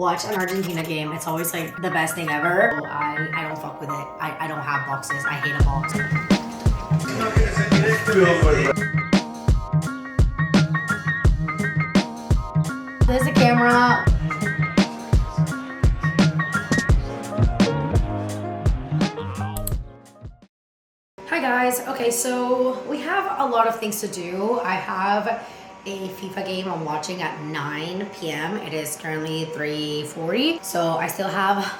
watch an Argentina game. It's always like the best thing ever. So I don't fuck with it. I don't have boxes. I hate a box. There's the camera. Hi guys. Okay, so we have a lot of things to do. I have a FIFA game I'm watching at 9 p.m. It is currently 3:40, so I still have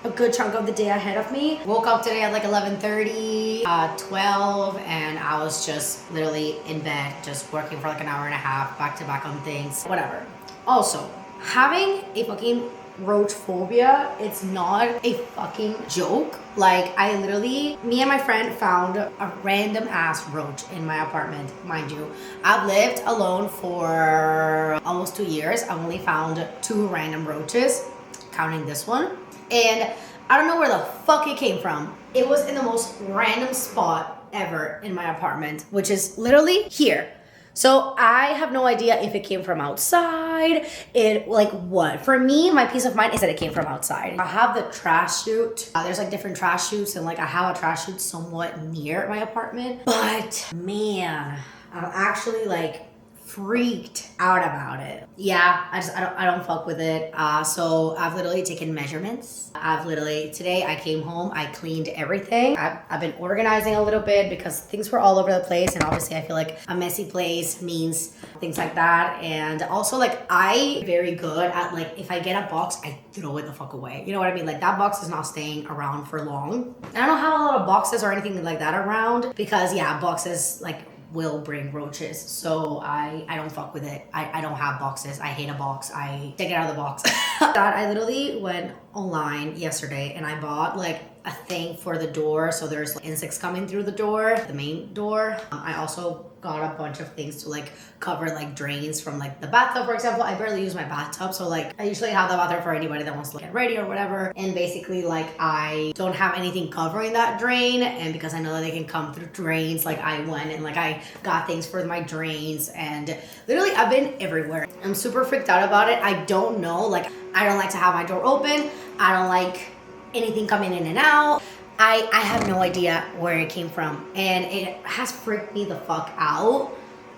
a good chunk of the day ahead of me. Woke up today at like 11:30, 12, and I was just literally in bed, just working for like an hour and a half, back to back on things, whatever. Also, having a fucking roach phobia, it's not a fucking joke. Like, I literally, me and my friend found a random ass roach in my apartment. Mind you, I've lived alone for almost 2 years. I've only found 2 random roaches, counting this one. And I don't know where the fuck it came from. It was in the most random spot ever in my apartment, which is literally here. So I have no idea if it came from outside, what. For me, my peace of mind is that it came from outside. I have the trash chute. There's like different trash chutes, and like I have a trash chute somewhat near my apartment. But man, I'm actually like freaked out about it. Yeah, I don't fuck with it. So I've literally taken measurements. Today I came home, I cleaned everything. I've been organizing a little bit because things were all over the place, and obviously I feel like a messy place means things like that. And also, like, I very good at, like, if I get a box, I throw it the fuck away. You know what I mean? Like, that box is not staying around for long. And I don't have a lot of boxes or anything like that around because, yeah, boxes, like, will bring roaches, so I don't fuck with it. I don't have boxes. I hate a box. I take it out of the box. I literally went online yesterday and I bought like a thing for the door, so there's like insects coming through the door, the main door. I also got a bunch of things to like cover like drains from like the bathtub, for example. I barely use my bathtub, so like I usually have the bathroom for anybody that wants to get ready or whatever. And basically, like, I don't have anything covering that drain, and because I know that they can come through drains, like I went and like I got things for my drains, and literally I've been everywhere. I'm super freaked out about it. I don't know, like, I don't like to have my door open. I don't like anything coming in and out. I have no idea where it came from, and it has freaked me the fuck out.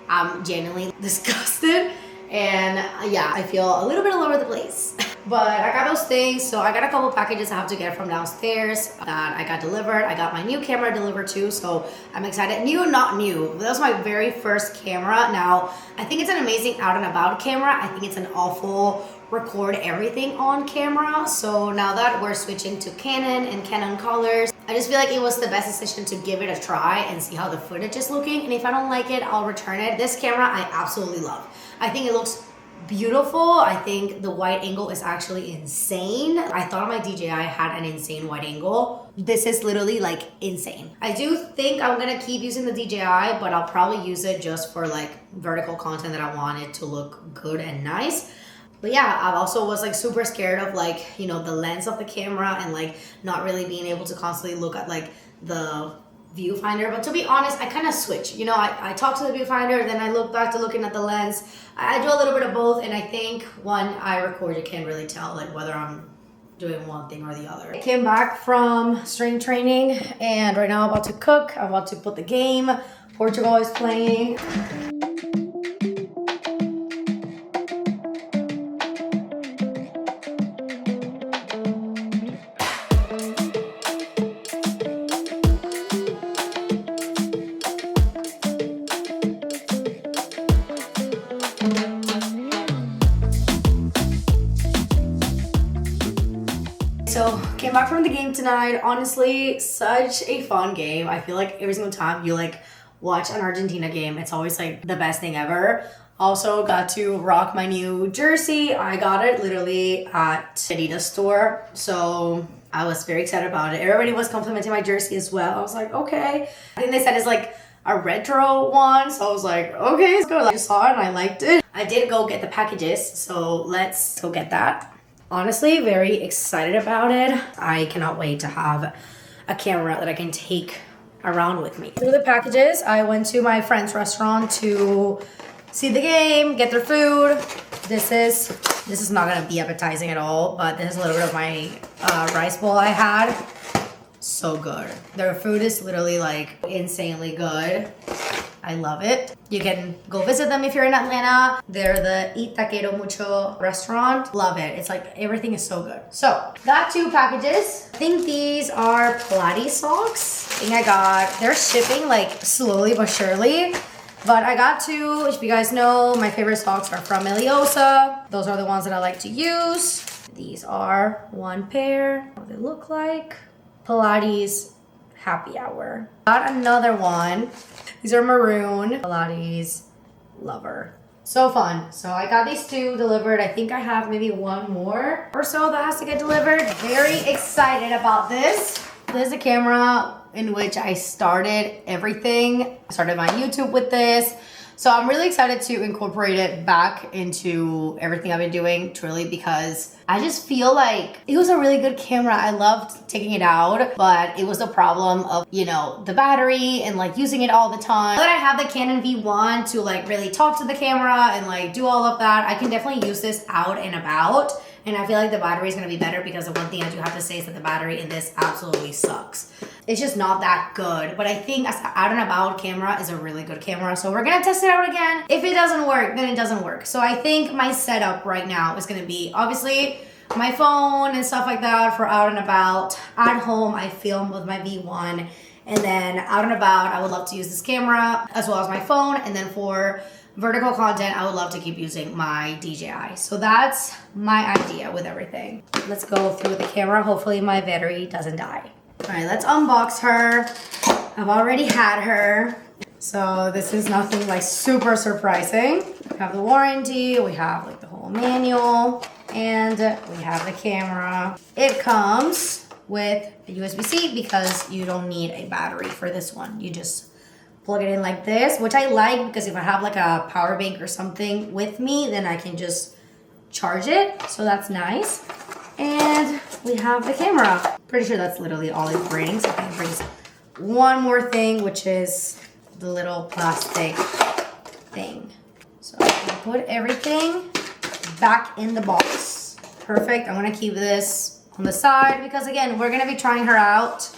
I'm genuinely disgusted, and yeah, I feel a little bit all over the place. But I got those things, so I got a couple packages I have to get from downstairs that I got delivered. I got my new camera delivered too, so I'm excited. New, not new. That was my very first camera. Now, I think it's an amazing out and about camera. I think it's an awful record everything on camera. So now that we're switching to Canon and Canon colors, I just feel like it was the best decision to give it a try and see how the footage is looking. And if I don't like it, I'll return it. This camera I absolutely love. I think it looks beautiful. I think the wide angle is actually insane. I thought my DJI had an insane wide angle. This is literally like insane. I do think I'm gonna keep using the DJI, but I'll probably use it just for like vertical content that I want it to look good and nice. But yeah, I also was like super scared of like, you know, the lens of the camera and like not really being able to constantly look at like the viewfinder. But to be honest, I kind of switch. You know, I talk to the viewfinder, then I look back to looking at the lens. I do a little bit of both, and I think when I record, you can't really tell like whether I'm doing one thing or the other. I came back from strength training, and right now I'm about to cook. I'm about to put the game. Portugal is playing. So, came back from the game tonight. Honestly, such a fun game. I feel like every single time you like watch an Argentina game, it's always like the best thing ever. Also got to rock my new jersey. I got it literally at Adidas store. So I was very excited about it. Everybody was complimenting my jersey as well. I was like, okay. I think they said it's like a retro one. So I was like, okay, let's go. I just saw it and I liked it. I did go get the packages. So let's go get that. Honestly, very excited about it. I cannot wait to have a camera that I can take around with me. Through the packages, I went to my friend's restaurant to see the game, get their food, This is not gonna be appetizing at all, but this is a little bit of my rice bowl I had. So good. Their food is literally like insanely good. I love it. You can go visit them if you're in Atlanta. They're the taquero mucho restaurant. Love it. It's like everything is so good. So got 2 packages. I think these are Pilates socks. I think I got, they're shipping like slowly but surely. But I got 2. If you guys know, my favorite socks are from Eliosa. Those are the ones that I like to use. These are 1 pair. What do they look like? Pilates happy hour. Got another one. These are maroon. Pilates lover. So fun. So I got these 2 delivered. I think I have maybe 1 more or so that has to get delivered. Very excited about this. This is a camera in which I started everything. I started my YouTube with this. So I'm really excited to incorporate it back into everything I've been doing, truly, because I just feel like it was a really good camera. I loved taking it out, but it was the problem of, you know, the battery and like using it all the time. Now that I have the Canon V10 to like really talk to the camera and like do all of that, I can definitely use this out and about. And I feel like the battery is going to be better because the one thing I do have to say is that the battery in this absolutely sucks. It's just not that good. But I think as an out and about camera is a really good camera. So we're going to test it out again. If it doesn't work, then it doesn't work. So I think my setup right now is going to be obviously my phone and stuff like that for out and about. At home, I film with my V1. And then out and about, I would love to use this camera as well as my phone. And then for vertical content, I would love to keep using my DJI. So that's my idea with everything. Let's go through the camera. Hopefully my battery doesn't die. All right, let's unbox her. I've already had her. So this is nothing like super surprising. We have the warranty, we have like the whole manual, and we have the camera. It comes with a USB-C because you don't need a battery for this one. You just plug it in like this, which I like because if I have like a power bank or something with me, then I can just charge it. So that's nice. And we have the camera. Pretty sure that's literally all it brings. I think it brings one more thing, which is the little plastic thing. So I'm gonna put everything back in the box. Perfect. I'm gonna keep this on the side because again, we're gonna be trying her out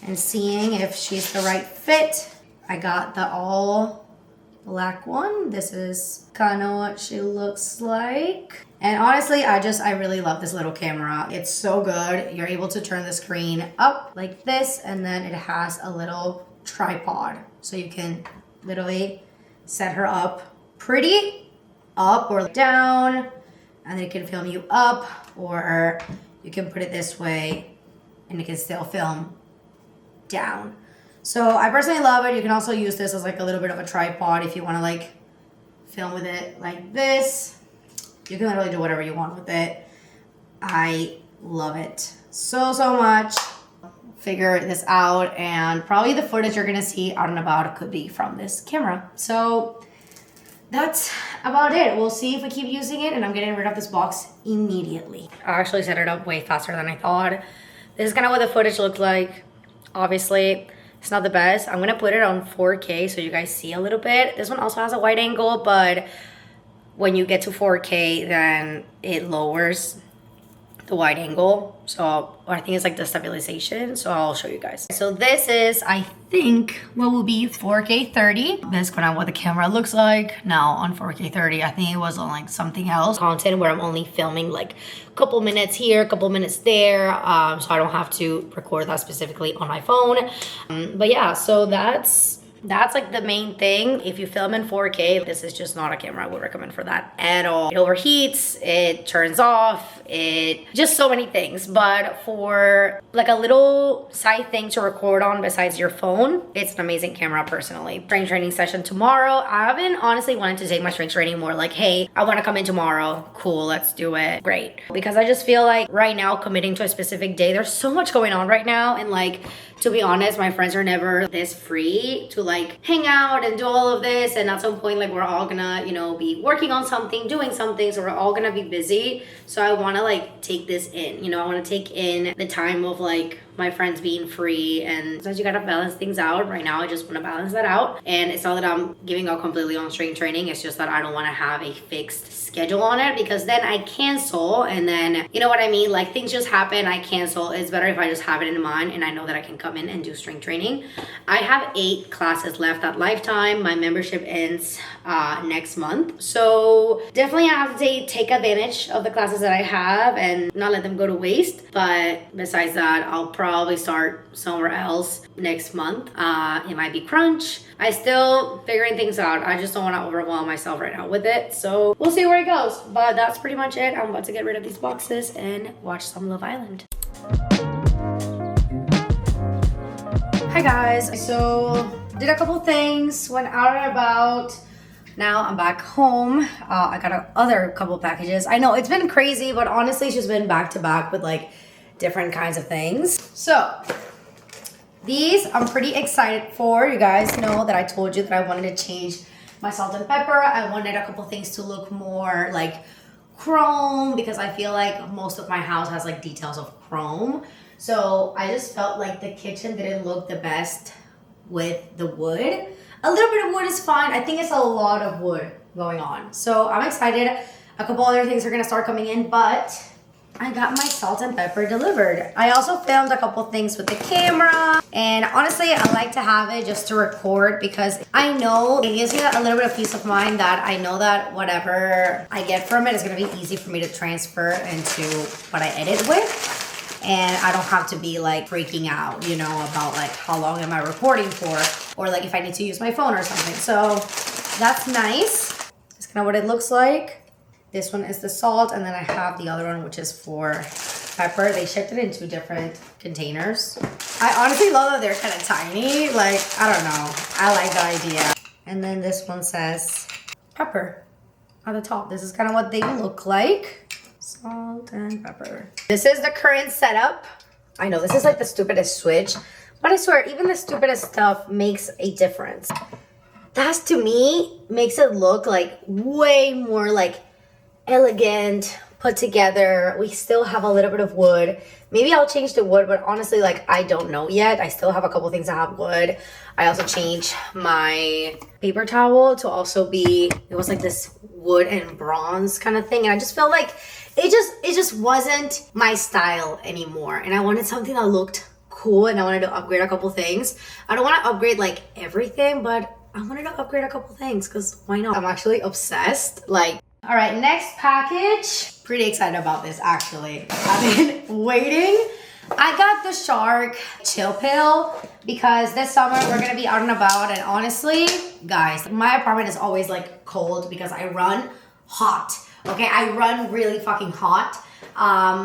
and seeing if she's the right fit. I got the all black one. This is kind of what she looks like. And honestly, I really love this little camera. It's so good. You're able to turn the screen up like this, and then it has a little tripod. So you can literally set her up pretty up or down, and then it can film you up, or you can put it this way and it can still film down. So I personally love it. You can also use this as like a little bit of a tripod if you want to like film with it like this. You can literally do whatever you want with it. I love it so much. Figure this out, and probably the footage you're gonna see out and about could be from this camera. So that's about it. We'll see if we keep using it, and I'm getting rid of this box immediately. I actually set it up way faster than I thought. This is kind of what the footage looks like. Obviously, it's not the best. I'm gonna put it on 4K so you guys see a little bit. This one also has a wide angle, but when you get to 4K, then it lowers the wide angle. So I think it's like the stabilization. So I'll show you guys. So this is, I think, what will be 4K 30. This is kind of what the camera looks like now on 4K 30. I think it was on like something else. Content where I'm only filming like a couple minutes here, a couple minutes there. So I don't have to record that specifically on my phone. But yeah, so that's like the main thing. If you film in 4K, this is just not a camera I would recommend for that at all. It overheats, it turns off, just so many things. But for like a little side thing to record on besides your phone, it's an amazing camera personally. Strength training session tomorrow. I've been honestly wanting to take my strength training more like, hey, I want to come in tomorrow. Cool, let's do it. Great. Because I just feel like right now committing to a specific day, there's so much going on right now, and like, to be honest, my friends are never this free to like hang out and do all of this. And at some point, like we're all gonna, you know, be working on something, doing something. So we're all gonna be busy. So I wanna like take this in, you know, I wanna take in the time of like my friends being free, and sometimes you gotta balance things out. Right now I just want to balance that out, and it's not that I'm giving up completely on strength training. It's just that I don't want to have a fixed schedule on it, because then I cancel, and then you know what I mean, like things just happen, I cancel. It's better if I just have it in mind and I know that I can come in and do strength training. I have 8 classes left at Lifetime. My membership ends next month, so definitely I have to take advantage of the classes that I have and not let them go to waste. But besides that, I'll probably start somewhere else next month. It might be Crunch. I still figuring things out. I just don't want to overwhelm myself right now with it, so we'll see where it goes. But that's pretty much it. I'm about to get rid of these boxes and watch some Love Island. Hi guys, so did a couple things, went out and about. Now I'm back home. I got other couple packages. I know it's been crazy, but honestly it's just been back to back with like different kinds of things. So these I'm pretty excited for. You guys know that I told you that I wanted to change my salt and pepper. I wanted a couple things to look more like chrome, because I feel like most of my house has like details of chrome. So I just felt like the kitchen didn't look the best with the wood. A little bit of wood is fine. I think it's a lot of wood going on. So I'm excited. A couple other things are gonna start coming in, but I got my salt and pepper delivered. I also filmed a couple things with the camera, and honestly I like to have it just to record, because I know it gives me a little bit of peace of mind that I know that whatever I get from it is gonna be easy for me to transfer into what I edit with. And I don't have to be like freaking out, you know, about like how long am I recording for, or like if I need to use my phone or something. So that's nice. That's kind of what it looks like. This one is the salt, and then I have the other one which is for pepper. They shipped it in 2 different containers. I honestly love that they're kind of tiny. Like, I don't know. I like the idea. And then this one says pepper on the top. This is kind of what they look like. Salt and pepper. This is the current setup. I know this is like the stupidest switch, but I swear even the stupidest stuff makes a difference. That to me makes it look like way more like elegant, put together. We still have a little bit of wood. Maybe I'll change the wood, but honestly, like I don't know yet. I still have a couple things that have wood. I also changed my paper towel to also be, it was like this wood and bronze kind of thing, and I just felt like it just wasn't my style anymore, and I wanted something that looked cool, and I wanted to upgrade a couple things. I don't want to upgrade like everything, but I wanted to upgrade a couple things, because why not? I'm actually obsessed. Like, all right, next package. Pretty excited about this actually. I've been waiting. I got the Shark chill pill because this summer we're gonna be out and about, and honestly, guys, my apartment is always like cold because I run hot. Okay, I run really fucking hot.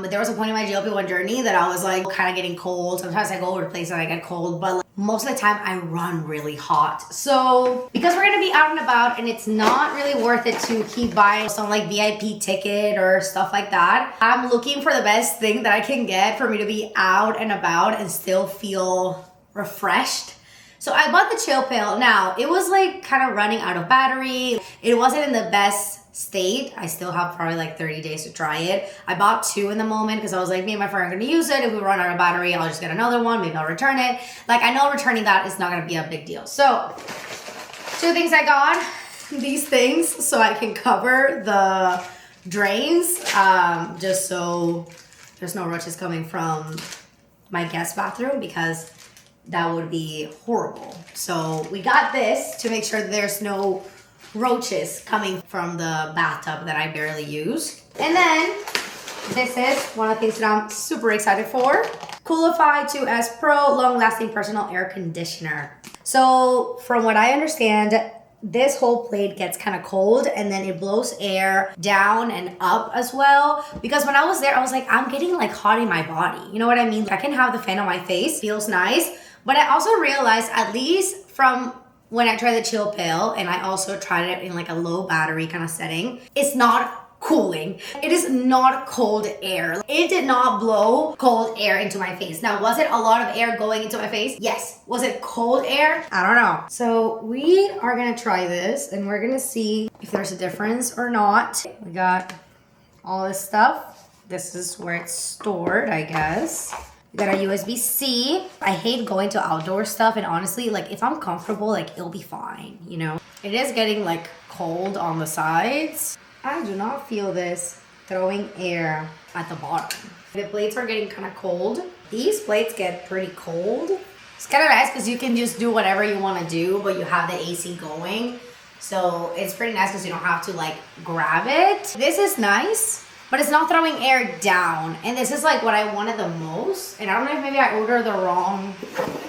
There was a point in my glp-1 journey that I was like kind of getting cold. Sometimes I go over to places and I get cold, but like, most of the time I run really hot. So because we're gonna be out and about, and it's not really worth it to keep buying some like VIP ticket or stuff like that, I'm looking for the best thing that I can get for me to be out and about and still feel refreshed. So I bought the chill pill. Now it was like kind of running out of battery. It wasn't in the best state. I still have probably like 30 days to try it. I bought 2 in the moment because I was like, me and my friend are going to use it. If we run out of battery, I'll just get another one. Maybe I'll return it. Like, I know returning that is not going to be a big deal. So 2 things I got. These things so I can cover the drains, just so there's no roaches coming from my guest bathroom, because that would be horrible. So we got this to make sure that there's no roaches coming from the bathtub that I barely use. And then this is one of the things that I'm super excited for. Coolify 2S Pro long-lasting personal air conditioner. So from what I understand, this whole plate gets kind of cold, and then it blows air down and up as well. Because when I was there, I was like, I'm getting like hot in my body. You know what I mean? I can have the fan on my face, feels nice. But I also realized, at least from when I tried the chill pill, and I also tried it in like a low battery kind of setting, it's not cooling. It is not cold air. It did not blow cold air into my face. Now, was it a lot of air going into my face? Yes. Was it cold air? I don't know. So we are gonna try this, and we're gonna see if there's a difference or not. We got all this stuff. This is where it's stored, I guess. Got a USB-C. I hate going to outdoor stuff, and honestly, like if I'm comfortable, like it'll be fine, you know? It is getting like cold on the sides. I do not feel this throwing air at the bottom. The plates are getting kind of cold. These plates get pretty cold. It's kind of nice because you can just do whatever you want to do, but you have the AC going. So it's pretty nice because you don't have to like grab it. This is nice, but it's not throwing air down. And this is like what I wanted the most. And I don't know if maybe I ordered the wrong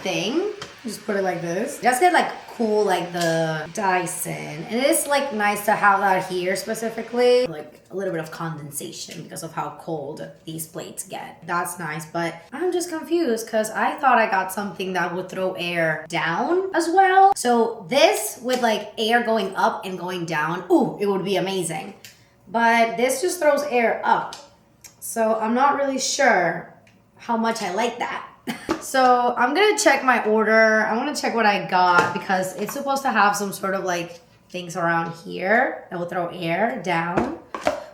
thing. Just put it like this. Just get like cool like the Dyson. And it is like nice to have that here specifically. Like a little bit of condensation because of how cold these plates get. That's nice, but I'm just confused because I thought I got something that would throw air down as well. So this with like air going up and going down, ooh, it would be amazing. But this just throws air up. So I'm not really sure how much I like that. So I'm gonna check my order. I wanna check what I got because it's supposed to have some sort of like things around here that will throw air down,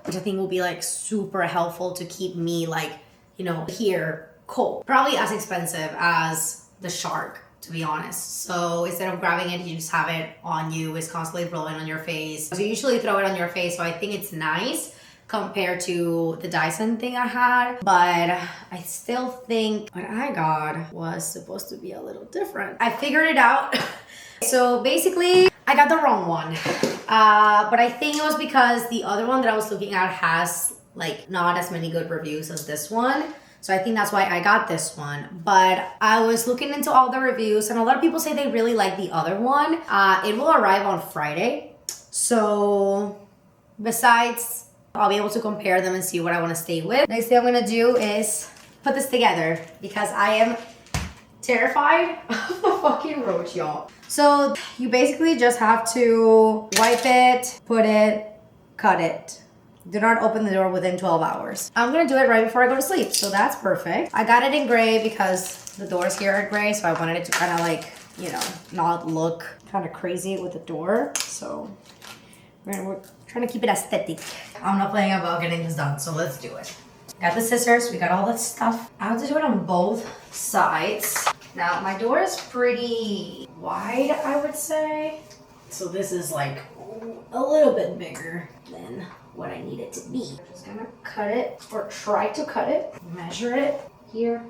which I think will be like super helpful to keep me like, you know, here cold. Probably as expensive as the Shark, to be honest. So instead of grabbing it, you just have it on you. It's constantly blowing on your face. So you usually throw it on your face, so I think it's nice compared to the Dyson thing I had, but I still think what I got was supposed to be a little different. I figured it out. So basically, I got the wrong one, but I think it was because the other one that I was looking at has like not as many good reviews as this one. So I think that's why I got this one. But I was looking into all the reviews and a lot of people say they really like the other one. It will arrive on Friday. So besides, I'll be able to compare them and see what I want to stay with. Next thing I'm gonna do is put this together because I am terrified of the fucking roach, y'all. So you basically just have to wipe it, put it, cut it. Do not open the door within 12 hours. I'm gonna do it right before I go to sleep, so that's perfect. I got it in gray because the doors here are gray, so I wanted it to kind of like, you know, not look kind of crazy with the door. So we're trying to keep it aesthetic. I'm not playing about getting this done, so let's do it. Got the scissors, we got all that stuff. I have to do it on both sides. Now, my door is pretty wide, I would say. So this is like a little bit bigger than what I need it to be. I'm just gonna cut it, or try to cut it, measure it here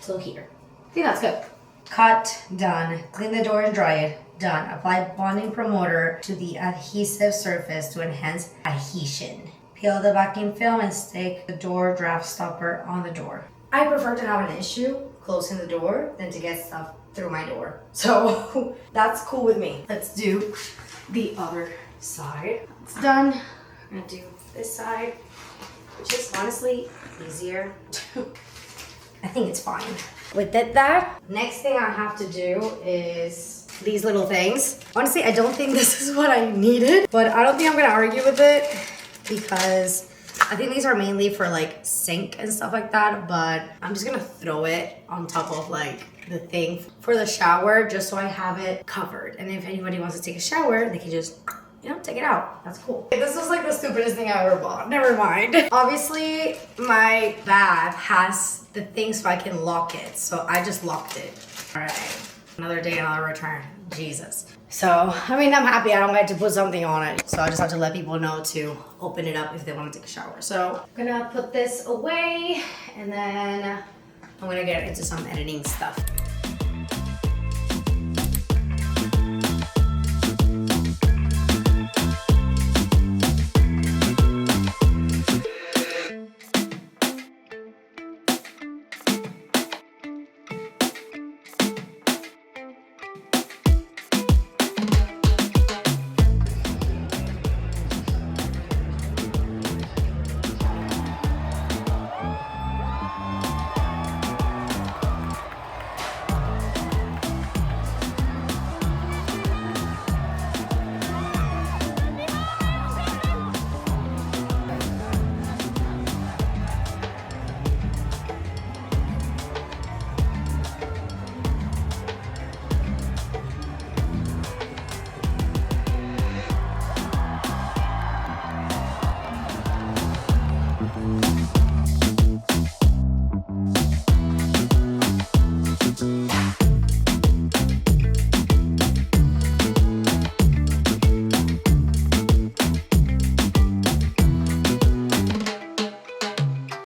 till here. I think that's good. Cut, done. Clean the door and dry it. Done. Apply bonding promoter to the adhesive surface to enhance adhesion. Peel the backing film and stick the door draft stopper on the door. I prefer to have an issue closing the door than to get stuff through my door. So that's cool with me. Let's do the other side. It's done. I'm gonna do this side, which is honestly easier. I think it's fine. We did that. Next thing I have to do is these little things. Honestly, I don't think this is what I needed, but I don't think I'm gonna argue with it because I think these are mainly for like sink and stuff like that, but I'm just gonna throw it on top of like the thing for the shower just so I have it covered. And if anybody wants to take a shower, they can just, you know, take it out. That's cool. This was like the stupidest thing I ever bought. Never mind. Obviously, my bath has the thing so I can lock it. So I just locked it. All right. Another day, another return. Jesus. So, I mean, I'm happy I don't get to put something on it. So I just have to let people know to open it up if they want to take a shower. So I'm gonna put this away and then I'm gonna get into some editing stuff.